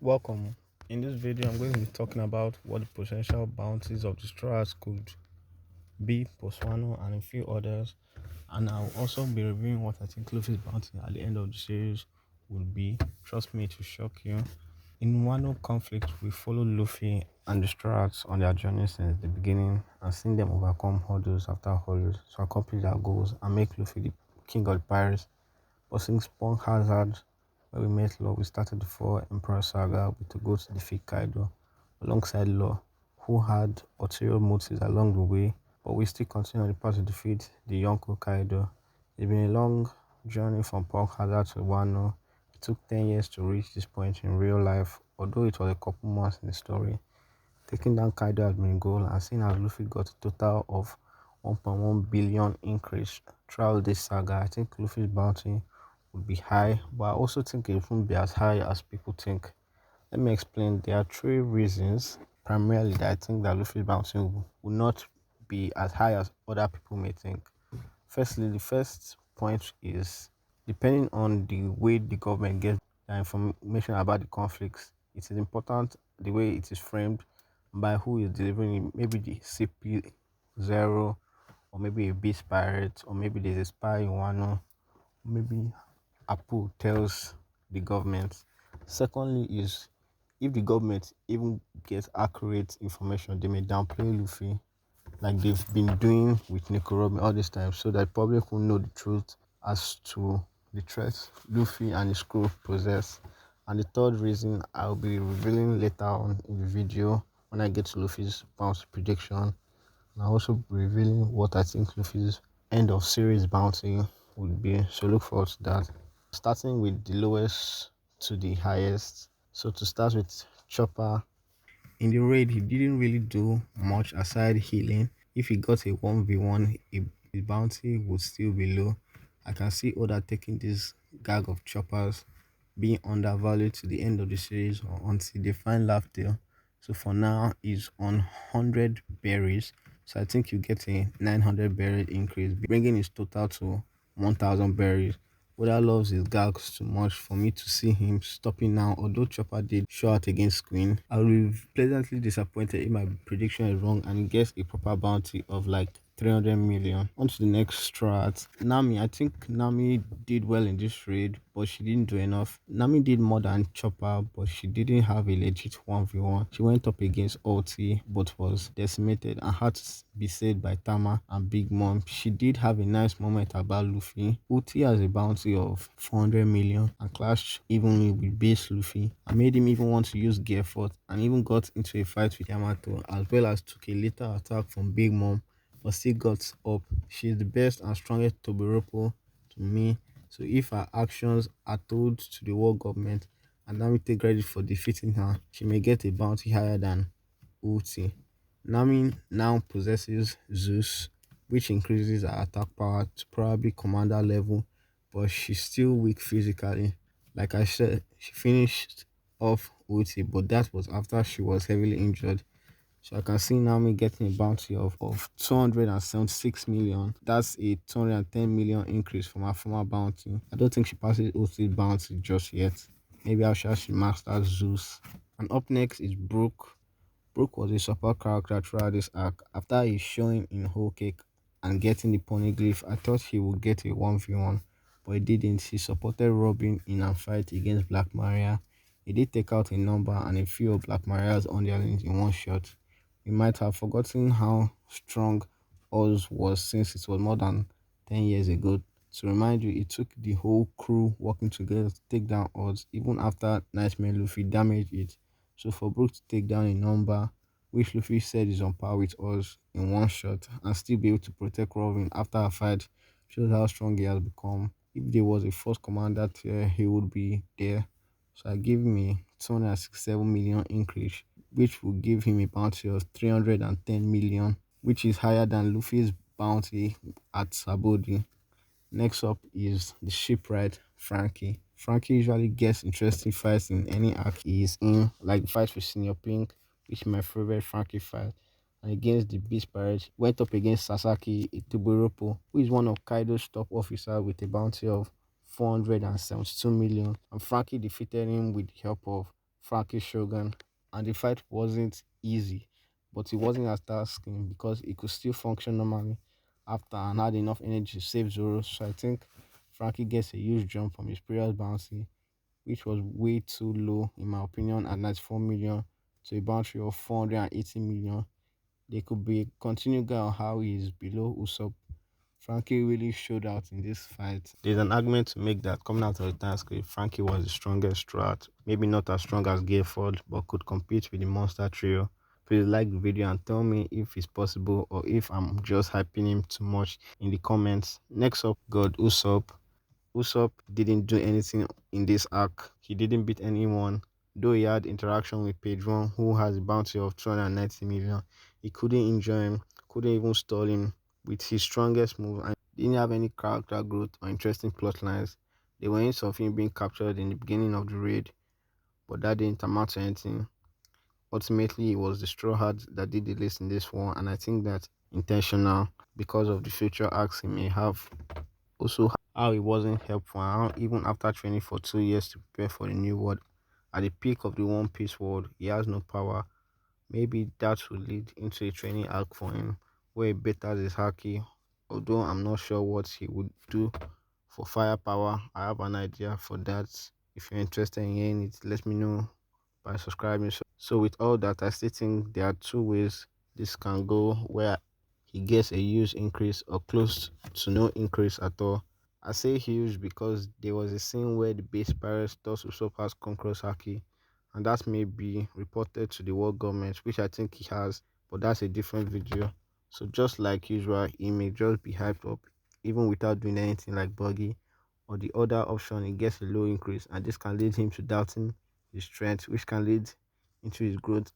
Welcome. In this video, I'm going to be talking about what the potential bounties of the straws could be, Poswano, and a few others. And I'll also be reviewing what I think Luffy's bounty at the end of the series will be. Trust me, to shock you. In Wano conflict, we follow Luffy and the Straws on their journey since the beginning and seen them overcome hurdles after hurdles to accomplish their goals and make Luffy the king of the pirates. But since Punk Hazard, where we met Law, we started the Four Emperor Saga with to go to defeat Kaido alongside Law, who had ulterior motives along the way, but we still continue on the path to defeat the Yonko Kaido. It's been a long journey from Punk Hazard to Wano. It took 10 years to reach this point in real life, although it was a couple months in the story. Taking down Kaido has been a goal, and seeing as Luffy got a total of 1.1 billion increase throughout this saga, I think Luffy's bounty would be high, but I also think it won't be as high as people think. Let me explain. There are three reasons primarily that I think that Luffy's bounty will not be as high as other people may think. Firstly, the first point is depending on the way the government gets the information about the conflicts, it is important the way it is framed by who is delivering it. Maybe the CP0, or maybe a beast pirate, or maybe there's a spy in Wano, maybe Apu tells the government. Secondly, is if the government even gets accurate information, they may downplay Luffy like they've been doing with Nikoromi all this time, so that the public will know the truth as to the threats Luffy and his crew possess. And the third reason I'll be revealing later on in the video when I get to Luffy's bounty prediction. And I'll also be revealing what I think Luffy's end of series bounty would be. So look forward to that. Starting with the lowest to the highest. So to start with Chopper, in the raid he didn't really do much aside healing. If he got a 1v1, his bounty would still be low. I can see Oda taking this gag of choppers being undervalued to the end of the series or until they find Laughtail. So for now he's on 100 berries, so I think you get a 900 berry increase, bringing his total to 1000 berries. Oda loves his gags too much for me to see him stopping now. Although Chopper did show out against Queen, I will be pleasantly disappointed if my prediction is wrong and he gets a proper bounty of like 300 million. On to the next strat. Nami, I think Nami did well in this raid, but she didn't do enough. Nami did more than Chopper, but she didn't have a legit 1v1. She went up against Ulti, but was decimated and had to be saved by Tama and Big Mom. She did have a nice moment about Luffy. Ulti has a bounty of 400 million and clashed evenly with base Luffy and made him even want to use Gear Force and even got into a fight with Yamato, as well as took a later attack from Big Mom, but still got up. She's the best and strongest Tobiroko to me. So if her actions are told to the world government and Nami take credit for defeating her, she may get a bounty higher than Ulti. Nami now possesses Zeus, which increases her attack power to probably commander level, but she's still weak physically. Like I said, she finished off Ulti, but that was after she was heavily injured. So I can see Naomi getting a bounty of 276 million. That's a 210 million increase from her former bounty. I don't think she passes Ulti's bounty just yet. Maybe after she masters Zeus. And up next is Brook. Brook was a support character throughout this arc. After his showing in Whole Cake and getting the Poneglyph, I thought he would get a 1v1, but he didn't. He supported Robin in a fight against Black Maria. He did take out a number and a few of Black Maria's underlings in one shot. We might have forgotten how strong Oz was since it was more than 10 years ago. To remind you, it took the whole crew working together to take down Oz, even after Nightmare Luffy damaged it. So for Brook to take down a number, which Luffy said is on par with Oz in one shot, and still be able to protect Robin after a fight, shows how strong he has become. If there was a first commander tier, he would be there. So I give him a 267 million increase, which will give him a bounty of 310 million, which is higher than Luffy's bounty at Sabodi. Next up is the shipwright Frankie. Frankie usually gets interesting fights in any arc he is in, like the fight with Senior Pink, which is my favorite Frankie fight, and against the Beast Pirate, went up against Sasaki Ituburopo, who is one of Kaido's top officers with a bounty of 472 million, and Frankie defeated him with the help of Frankie Shogun, and the fight wasn't easy, but it wasn't as tasking because it could still function normally after and had enough energy to save Zoro. So I think Frankie gets a huge jump from his previous bounty, which was way too low in my opinion at 94 million to a boundary of 480 million. They could be continue guy on how he is below Usopp. Frankie really showed out in this fight. There's an argument to make that coming out of the time script, Frankie was the strongest throughout. Maybe not as strong as Gayford, but could compete with the Monster Trio. Please like the video and tell me if it's possible or if I'm just hyping him too much in the comments. Next up, God Usopp. Usopp didn't do anything in this arc. He didn't beat anyone. Though he had interaction with Page One, who has a bounty of 290 million, he couldn't injure him, couldn't even stall him with his strongest move, and didn't have any character growth or interesting plot lines. There were hints of him being captured in the beginning of the raid, but that didn't amount to anything. Ultimately, it was the Straw Hat that did the least in this war, and I think that's intentional because of the future arcs he may have. Also, how it wasn't helpful, and how even after training for 2 years to prepare for the new world, at the peak of the One Piece world, he has no power. Maybe that will lead into a training arc for him where he betters his haki. Although I'm not sure what he would do for firepower, I have an idea for that. If you're interested in hearing it, let me know by subscribing. So with all that, I still think there are two ways this can go where he gets a huge increase or close to no increase at all. I say huge because there was a scene where the base pirates thought Usopp has Conqueror's Haki, and that may be reported to the world government, which I think he has, but that's a different video. So just like usual, he may just be hyped up even without doing anything like Buggy, or the other option, he gets a low increase, and this can lead him to doubting his strength, which can lead into his growth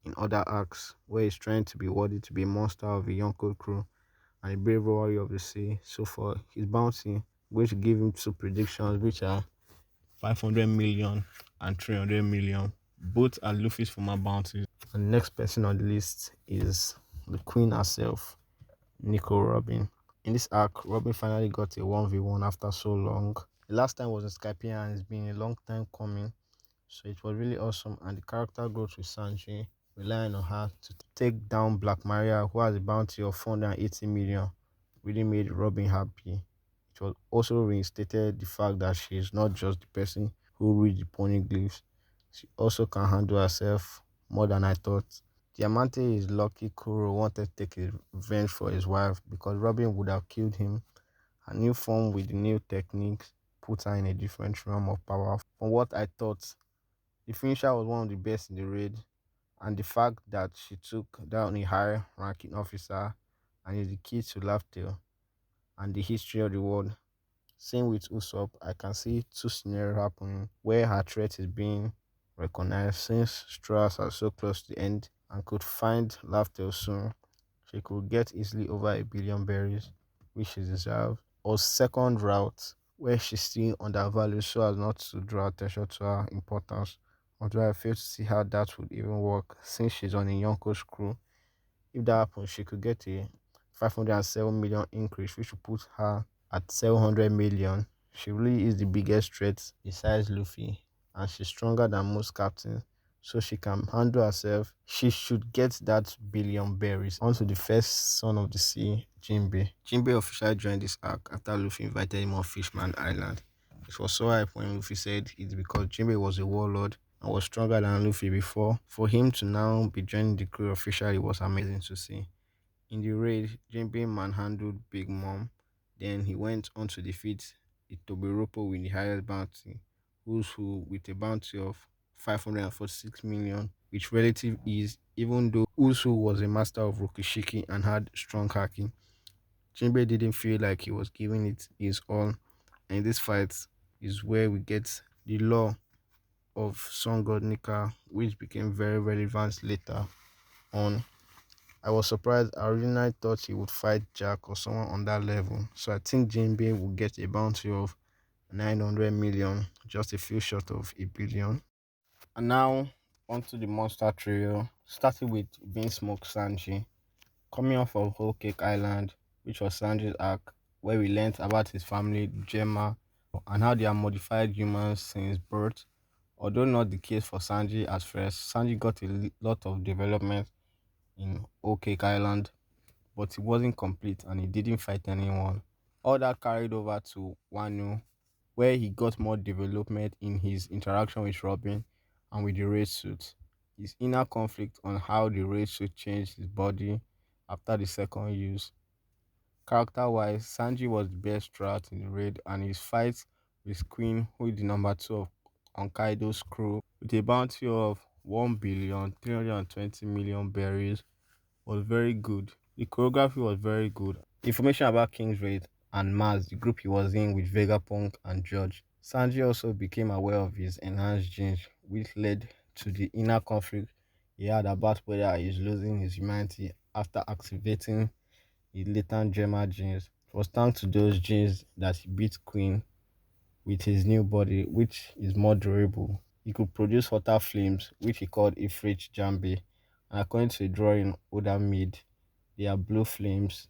in other arcs where he's trying to be worthy to be a monster of a Yonko crew and a brave warrior of the sea. So for his bounty, I'm going to give him two predictions, which are 500 million and 300 million. Both are Luffy's former bounties. And the next person on the list is the queen herself, Nico Robin. In this arc, Robin finally got a 1v1 after so long. The last time was in Skypiea and it's been a long time coming. So it was really awesome, and the character growth with Sanji, relying on her to take down Black Maria, who has a bounty of 480 million, really made Robin happy. It was also reinstated the fact that she is not just the person who reads the poneglyphs, she also can handle herself more than I thought. Diamante is lucky Kuro wanted to take revenge for his wife because Robin would have killed him. Her new form with the new techniques put her in a different realm of power from what I thought. The finisher was one of the best in the raid, and the fact that she took down a high ranking officer and is the key to Laughtail and the history of the world. Same with Usopp, I can see two scenarios happening where her threat is being recognized since Straws are so close to the end and could find Laughtail soon. She could get easily over 1 billion berries, which she deserves. Or second route, where she's still undervalued so as not to draw attention to her importance. Although I fail to see how that would even work since she's on a Yonko's crew. If that happens, she could get a 507 million increase, which would put her at 700 million. She really is the biggest threat besides Luffy, and she's stronger than most captains, so she can handle herself. She should get that billion berries. Onto the first son of the sea, Jinbe. Jinbe officially joined this arc after Luffy invited him on Fishman Island. It was so hype when Luffy said it's because Jinbe was a warlord and was stronger than Luffy before. For him to now be joining the crew officially was amazing to see. In the raid, Jinbe manhandled Big Mom. Then he went on to defeat Itobiropo with the highest bounty, Usu with a bounty of 546 million, with relative ease, even though Usu was a master of Rokishiki and had strong hacking. Jinbe didn't feel like he was giving it his all, and this fight is where we get the law of Sun God Nika, which became very relevant later on. I was surprised. I originally thought he would fight Jack or someone on that level. So I think Jinbe will get a bounty of 900 million, just a few short of 1 billion. And now onto the monster trio, starting with Beansmoke Sanji, coming off of Whole Cake Island, which was Sanji's arc, where we learned about his family, Gemma, and how they are modified humans since birth. Although not the case for Sanji at first, Sanji got a lot of development in Oak Island, but it wasn't complete and he didn't fight anyone. All that carried over to Wano, where he got more development in his interaction with Robin and with the raid suit. His inner conflict on how the raid suit changed his body after the second use. Character wise, Sanji was the best throughout in the raid, and his fight with Queen, who is the number two on Kaido's crew, with a bounty of 1,320,000,000 berries, was very good. The choreography was very good. Information about King's Raid and Mars, the group he was in with Vegapunk and George. Sanji also became aware of his enhanced genes, which led to the inner conflict he had about whether he is losing his humanity after activating his latent Gemma genes. It was thanks to those genes that he beat Queen with his new body, which is more durable. He could produce hotter flames, which he called Ifrit Jambi, and according to a drawing Oda made, they are blue flames,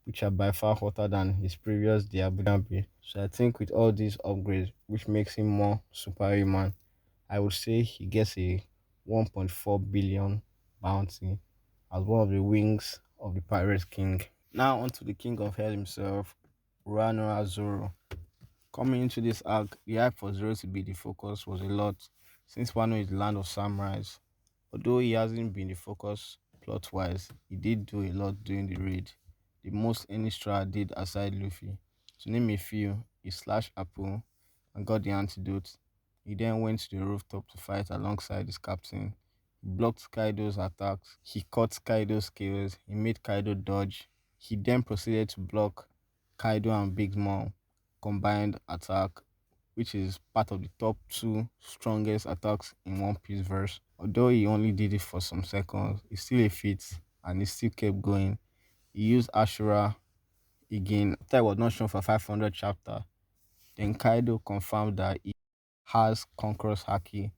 which are by far hotter than his previous Diabulambi. So I think with all these upgrades, which makes him more superhuman, I would say he gets a 1.4 billion bounty as one of the wings of the Pirate King. Now on to the King of Hell himself, Uranoa Zoro. Coming into this arc, the hype for Zoro to be the focus was a lot, since Wano is the land of samurais. Although he hasn't been the focus plot wise, he did do a lot during the raid. The most any Straw did aside Luffy. To name a few, he slashed Apple and got the antidote. He then went to the rooftop to fight alongside his captain. He blocked Kaido's attacks, he cut Kaido's skills, he made Kaido dodge. He then proceeded to block Kaido and Big Mom combined attack, which is part of the top two strongest attacks in One Piece verse. Although he only did it for some seconds, it's still a feat and he still kept going. He used Ashura again after it was not shown for 500 chapter. Then Kaido confirmed that he has Conqueror's Haki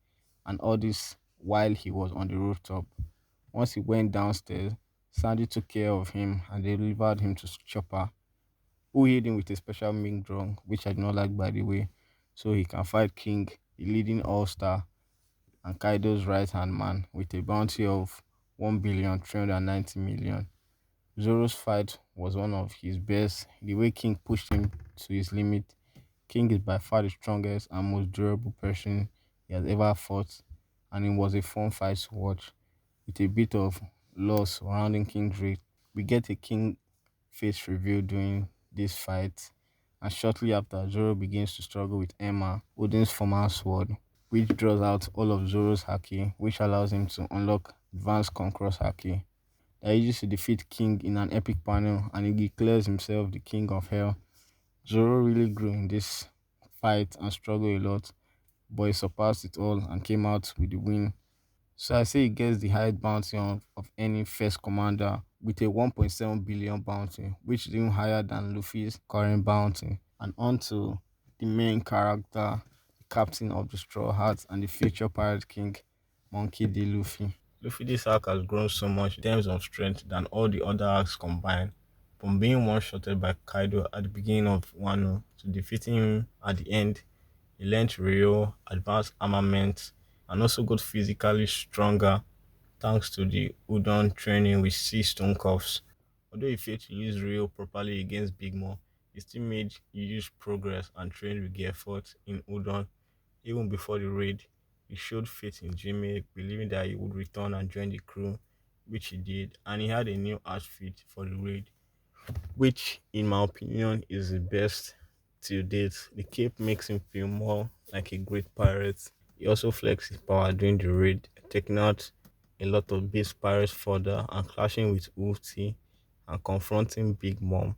and all this while he was on the rooftop. Once he went downstairs, Sandy took care of him and delivered him to Chopper, who hit him with a special Ming drum, which I do not like by the way, so he can fight King, the leading all-star, and Kaido's right-hand man with a bounty of 1,390,000,000. Zoro's fight was one of his best. The way King pushed him to his limit. King is by far the strongest and most durable person he has ever fought, and it was a fun fight to watch. With a bit of loss surrounding King's raid, we get a King face reveal during this fight, and shortly after, Zoro begins to struggle with Emma, Odin's former sword, which draws out all of Zoro's haki, which allows him to unlock advanced Conqueror's haki. That he uses to defeat King in an epic panel, and he declares himself the King of Hell. Zoro really grew in this fight and struggled a lot, but he surpassed it all and came out with the win. So I say he gets the highest bounty of any first commander with a 1.7 billion bounty, which is even higher than Luffy's current bounty. And on to the main character, the captain of the Straw Hats and the future Pirate King, Monkey D. Luffy. Luffy this arc has grown so much in terms of strength than all the other arcs combined. From being one-shotted by Kaido at the beginning of Wano to defeating him at the end, he learned real advanced armament and also got physically stronger thanks to the Udon training with sea stone cuffs. Although he failed to use Rio properly against Big Mom, he still made huge progress and trained with effort in Udon. Even before the raid, he showed faith in Jimmy, believing that he would return and join the crew, which he did, and he had a new outfit for the raid, which, in my opinion, is the best to date. The cape makes him feel more like a great pirate. He also flexed his power during the raid, taking out a lot of base pirates further and clashing with Ulti and confronting Big Mom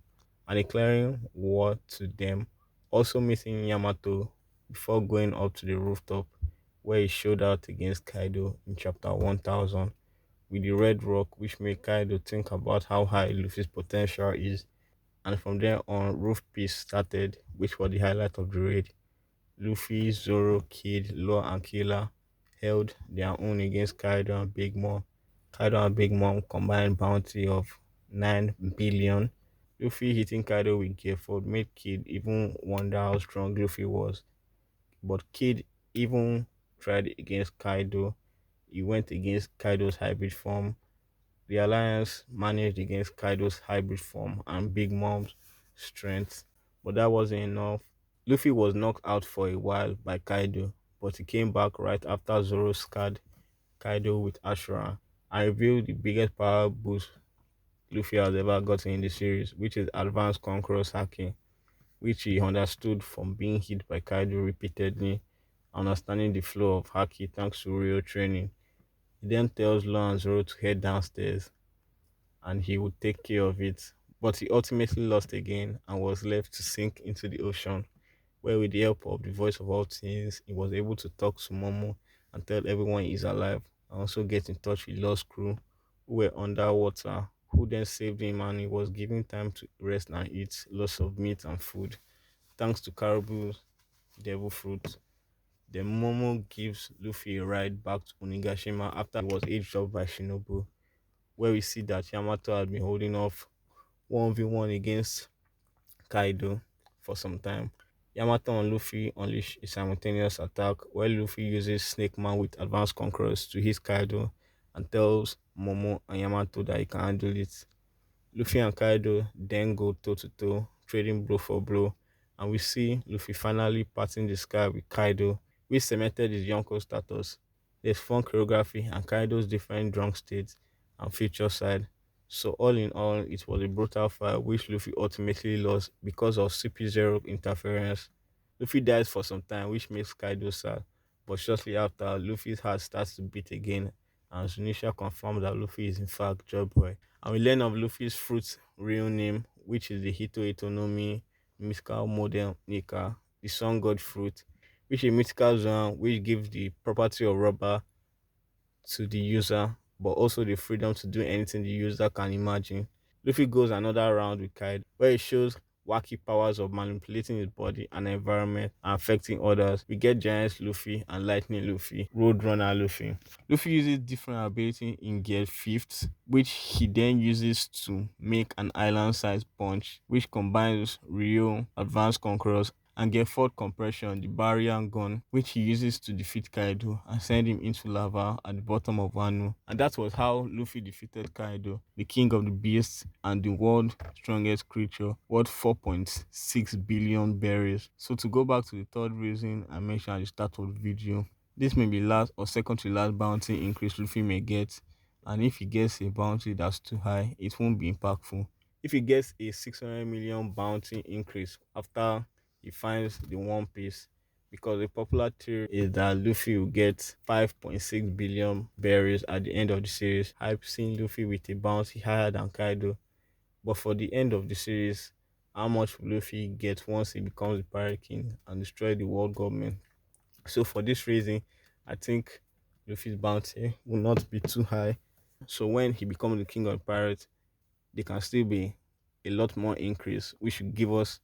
and declaring war to them. Also meeting Yamato before going up to the rooftop where he showed out against Kaido in chapter 1000 with the red rock, which made Kaido think about how high Luffy's potential is. And from there on, Roof Peace started, which was the highlight of the raid. Luffy, Zoro, Kid, Law, and Killer held their own against Kaido and Big Mom. Kaido and Big Mom combined bounty of 9 billion. Luffy hitting Kaido with Gearford made Kid even wonder how strong Luffy was. But Kid even tried against Kaido. He went against Kaido's hybrid form. The Alliance managed against Kaido's hybrid form and Big Mom's strength, but that wasn't enough. Luffy was knocked out for a while by Kaido, but he came back right after Zoro scarred Kaido with Ashura and revealed the biggest power boost Luffy has ever gotten in the series, which is advanced Conqueror's hacking, which he understood from being hit by Kaido repeatedly, understanding the flow of haki thanks to real training. He then tells Law and Zoro to head downstairs and he would take care of it. But he ultimately lost again and was left to sink into the ocean, where with the help of the voice of all things, he was able to talk to Momo and tell everyone he's alive, and also get in touch with Lost Crew who were underwater, who then saved him and he was given time to rest and eat lots of meat and food, thanks to Caribou's devil fruit. Then Momo gives Luffy a ride back to Onigashima after he was aged up by Shinobu, where we see that Yamato had been holding off 1v1 against Kaido for some time. Yamato and Luffy unleash a simultaneous attack where Luffy uses Snake Man with advanced conquerors to hit Kaido and tells Momo and Yamato that he can handle it. Luffy and Kaido then go toe to toe, trading blow for blow, and we see Luffy finally parting the sky with Kaido, which cemented his Yonko status. There's fun choreography and Kaido's different drunk states and future side. So all in all, it was a brutal fight which Luffy ultimately lost because of CP0 interference. Luffy dies for some time, which makes Kaido sad, but shortly after, Luffy's heart starts to beat again, and Zunisha confirms that Luffy is in fact Joy Boy. And we learn of Luffy's fruit's real name, which is the Hito Itonomi mythical model Nika, the sun god fruit, which is a mythical zone which gives the property of rubber to the user, but also the freedom to do anything the user can imagine. Luffy goes another round with Kaido, where he shows wacky powers of manipulating his body and environment and affecting others. We get Giant Luffy and Lightning Luffy, Roadrunner Luffy. Luffy uses different ability in Gear 5th, which he then uses to make an island-sized punch, which combines real advanced conquerors and get fourth compression, the barrier gun, which he uses to defeat Kaido and send him into lava at the bottom of Wano. And that was how Luffy defeated Kaido, the king of the beasts and the world's strongest creature, worth 4.6 billion berries. So to go back to the third reason I mentioned at the start of the video, this may be last or second to last bounty increase Luffy may get, and if he gets a bounty that's too high, it won't be impactful. If he gets a 600 million bounty increase after he finds the One Piece, because a popular theory is that Luffy will get 5.6 billion berries at the end of the series. I've seen Luffy with a bounty higher than Kaido, but for the end of the series, how much will Luffy get once he becomes the Pirate King and destroy the world government? So for this reason, I think Luffy's bounty will not be too high. So when he becomes the King of the Pirates, there can still be a lot more increase, which should give us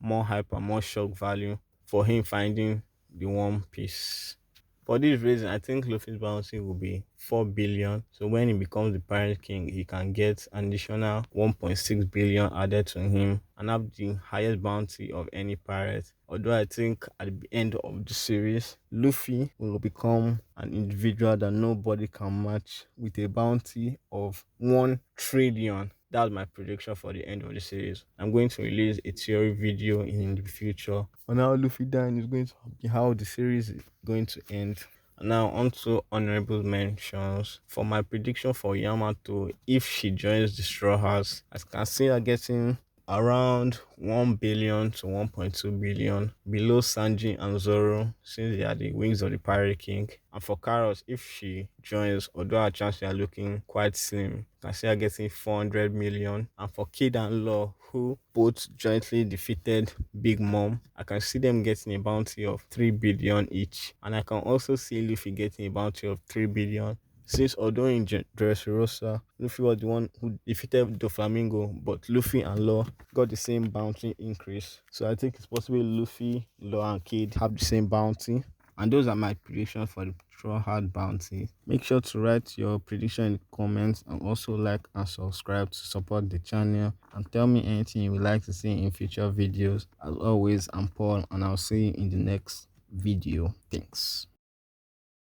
more hype and more shock value for him finding the One Piece. For this reason, I think Luffy's bounty will be 4 billion. So when he becomes the Pirate King, he can get an additional 1.6 billion added to him and have the highest bounty of any pirate. Although I think at the end of the series, Luffy will become an individual that nobody can match with a bounty of 1 trillion. That's my prediction for the end of the series. I'm going to release a theory video in the future on how Luffy dying is going to be how the series is going to end. Now on to honorable mentions. For my prediction for Yamato, if she joins the Straw Hats, I can see her getting around 1 billion to 1.2 billion below Sanji and Zoro, since they are the wings of the Pirate King. And for Carrot, if she joins, although her chances are looking quite slim, I can see her getting 400 million. And for Kid and Law, who both jointly defeated Big Mom, I can see them getting a bounty of 3 billion each. And I can also see Luffy getting a bounty of 3 billion. Since although in Dressrosa, Luffy was the one who defeated the Flamingo, but Luffy and Law got the same bounty increase. So I think it's possible Luffy, Law, and Kid have the same bounty. And those are my predictions for the Straw Hat bounty. Make sure to write your prediction in the comments and also like and subscribe to support the channel. And tell me anything you would like to see in future videos. As always, I'm Paul and I'll see you in the next video. Thanks.